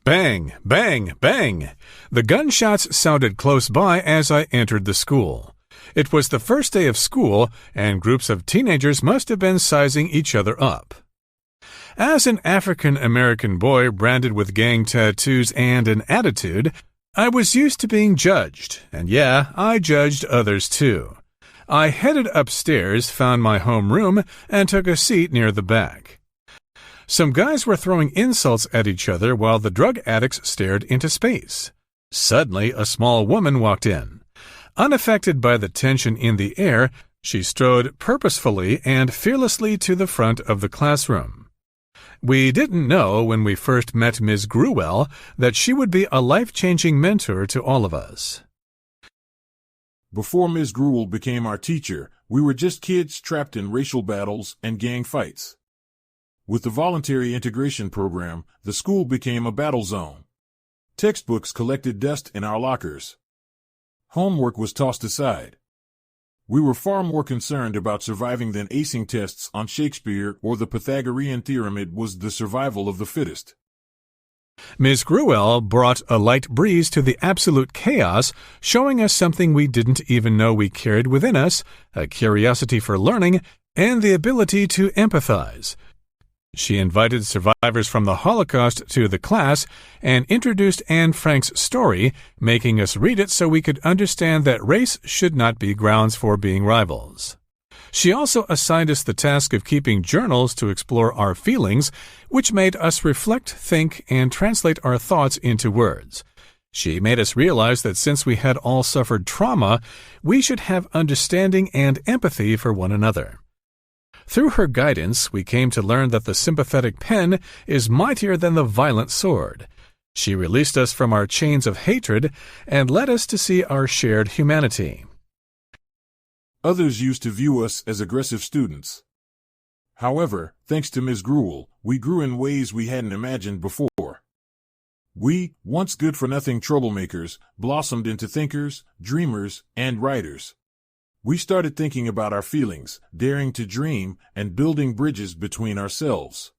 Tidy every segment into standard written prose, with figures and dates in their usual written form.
Bang, bang, bang! The gunshots sounded close by as I entered the school. It was the first day of school, and groups of teenagers must have been sizing each other up. As an African-American boy branded with gang tattoos and an attitude, I was used to being judged, and yeah, I judged others too. I headed upstairs, found my homeroom, and took a seat near the back. Some guys were throwing insults at each other while the drug addicts stared into space. Suddenly, a small woman walked in. Unaffected by the tension in the air, she strode purposefully and fearlessly to the front of the classroom. We didn't know when we first met Ms. Gruwell that she would be a life-changing mentor to all of us. Before Ms. Gruwell became our teacher, we were just kids trapped in racial battles and gang fights. With the voluntary integration program, the school became a battle zone. Textbooks collected dust in our lockers. Homework was tossed aside. We were far more concerned about surviving than acing tests on Shakespeare or the Pythagorean theorem. It was the survival of the fittest. Ms. Gruwell brought a light breeze to the absolute chaos, showing us something we didn't even know we carried within us, a curiosity for learning and the ability to empathize. She invited survivors from the Holocaust to the class and introduced Anne Frank's story, making us read it so we could understand that race should not be grounds for being rivals. She also assigned us the task of keeping journals to explore our feelings, which made us reflect, think, and translate our thoughts into words. She made us realize that since we had all suffered trauma, we should have understanding and empathy for one another. Through her guidance, we came to learn that the sympathetic pen is mightier than the violent sword. She released us from our chains of hatred and led us to see our shared humanity. Others used to view us as aggressive students. However, thanks to Ms. Gruwell, we grew in ways we hadn't imagined before. We, once good-for-nothing troublemakers, blossomed into thinkers, dreamers, and writers. We started thinking about our feelings, daring to dream, and building bridges between ourselves.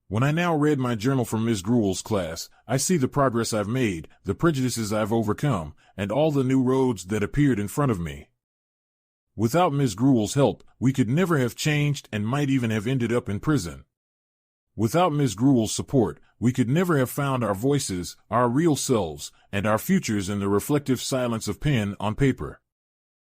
When I now read my journal from Ms. Gruwell's class, I see the progress I've made, the prejudices I've overcome, and all the new roads that appeared in front of me. Without Ms. Gruwell's help, we could never have changed and might even have ended up in prison. Without Ms. Gruwell's support, we could never have found our voices, our real selves, and our futures in the reflective silence of pen on paper.